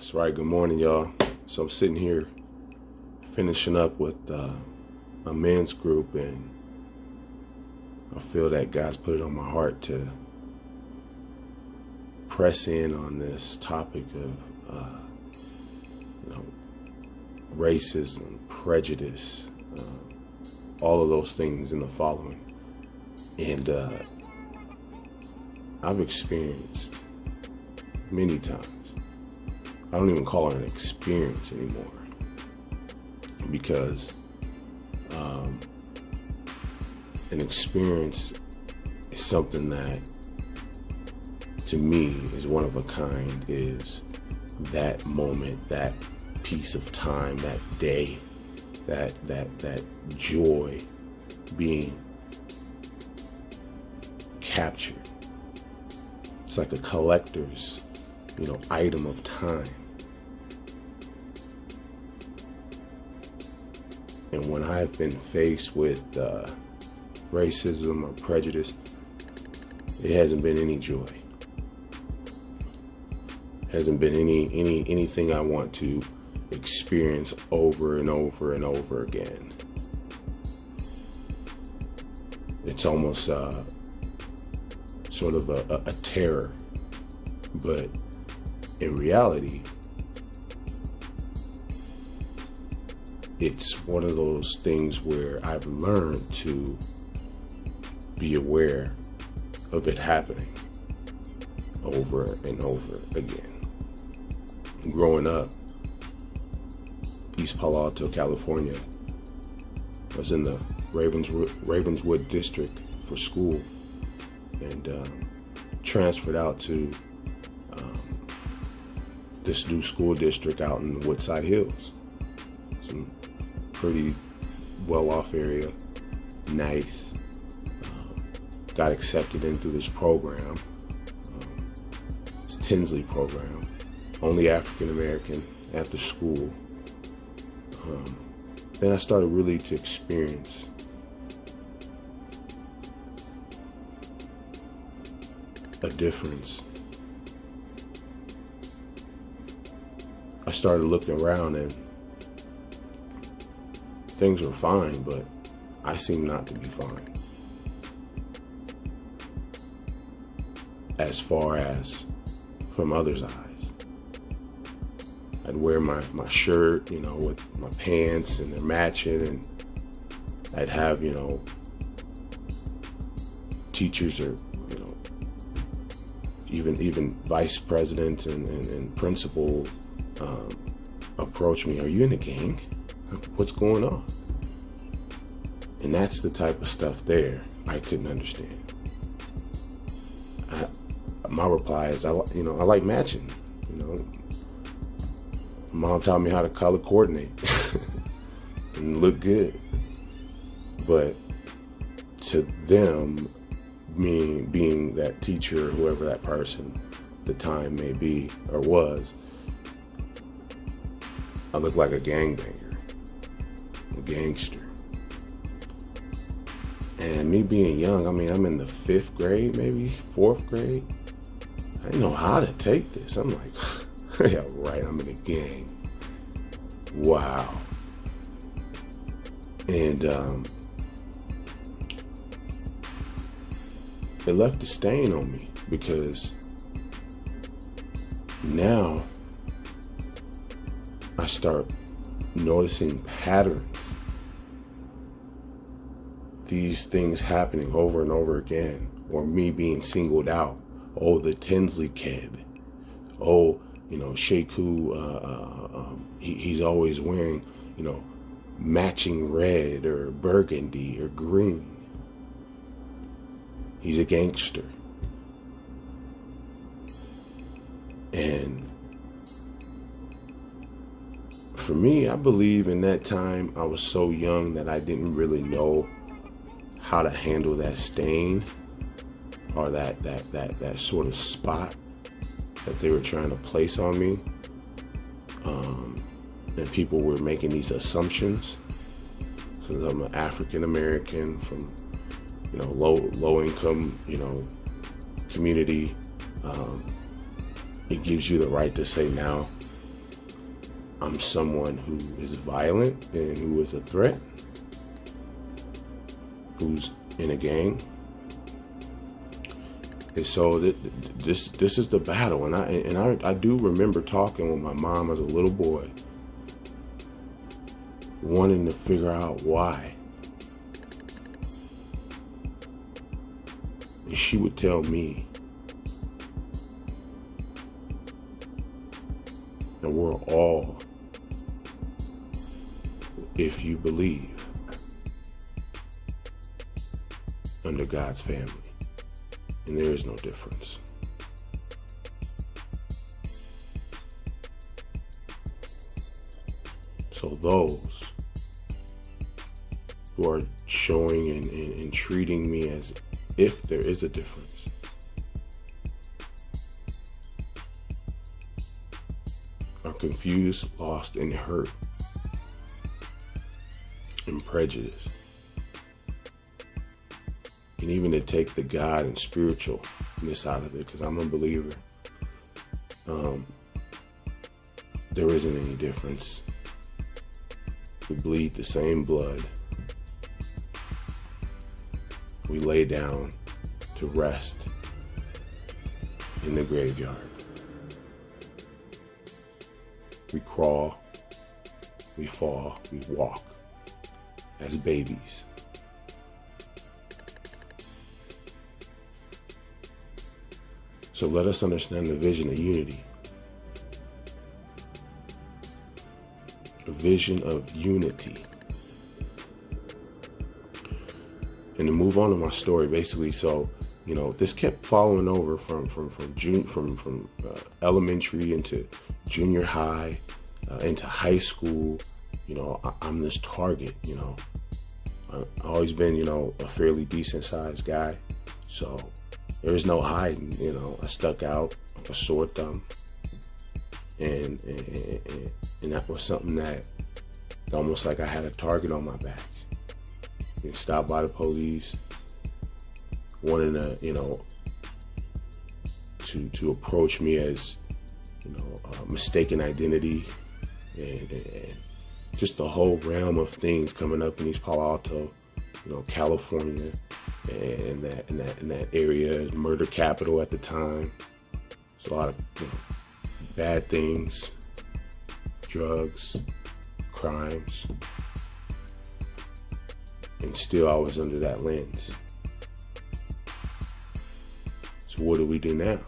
That's right. Good morning, y'all. So I'm sitting here finishing up with a men's group, and I feel that God's put it on my heart to press in on this topic of, racism, prejudice, all of those things in the following. And I've experienced many times. I don't even call it an experience anymore, because an experience is something that, to me, is one of a kind. Is that moment, that piece of time, that day, that joy being captured. It's like a collector's, item of time. And when I've been faced with racism or prejudice, it hasn't been any joy. Hasn't been anything I want to experience over and over and over again. It's almost sort of a terror. But in reality, it's one of those things where I've learned to be aware of it happening over and over again. Growing up, East Palo Alto, California, I was in the Ravenswood district for school, and transferred out to this new school district out in the Woodside Hills. Some pretty well-off area, nice. Got accepted in through this program, this Tinsley program, only African American at the school. Then I started really to experience a difference. I started looking around, and things were fine, but I seemed not to be fine. As far as from others' eyes. I'd wear my shirt, with my pants, and they're matching, and I'd have, teachers or, even vice president and principal approach me. Are you in a gang? What's going on? And that's the type of stuff there I couldn't understand. My reply is, I like matching. Mom taught me how to color coordinate and look good. But to them, me being that teacher, whoever that person at the time may be or was, I look like a gangbanger, a gangster. And me being young, I'm in the 5th grade, maybe 4th grade. I didn't know how to take this. I'm like, yeah, right, I'm in a gang. Wow. And it left a stain on me, because now I start noticing patterns. These things happening over and over again, or me being singled out. Oh, the Tinsley kid. Oh, Sheku, he's always wearing, matching red or burgundy or green. He's a gangster. And for me, I believe in that time I was so young that I didn't really know how to handle that stain, or that sort of spot that they were trying to place on me. And people were making these assumptions, because I'm an African American from, low income, community. It gives you the right to say, now I'm someone who is violent and who is a threat, who's in a gang. And so this is the battle. And I do remember talking with my mom as a little boy, wanting to figure out why. And she would tell me that we're all, if you believe, under God's family. And there is no difference. So those who are showing and treating me as if there is a difference are confused, lost, and hurt and prejudiced. And even to take the God and spiritualness out of it, because I'm a believer, there isn't any difference. We bleed the same blood. We lay down to rest in the graveyard. We crawl, we fall, we walk as babies. So let us understand the vision of unity. A vision of unity. And to move on to my story, basically, so, you know, this kept following over from elementary into junior high, into high school. You know, I'm this target, you know. I've always been, you know, a fairly decent sized guy. So there's no hiding, you know. I stuck out like a sore thumb. And that was something that almost like I had a target on my back. Being stopped by the police, wanting to, you know, to approach me as, you know, mistaken identity, and just the whole realm of things coming up in East Palo Alto, you know, California, and that area is murder capital at the time. There's a lot of, you know, bad things, drugs, crimes. And still I was under that lens. So what do we do now?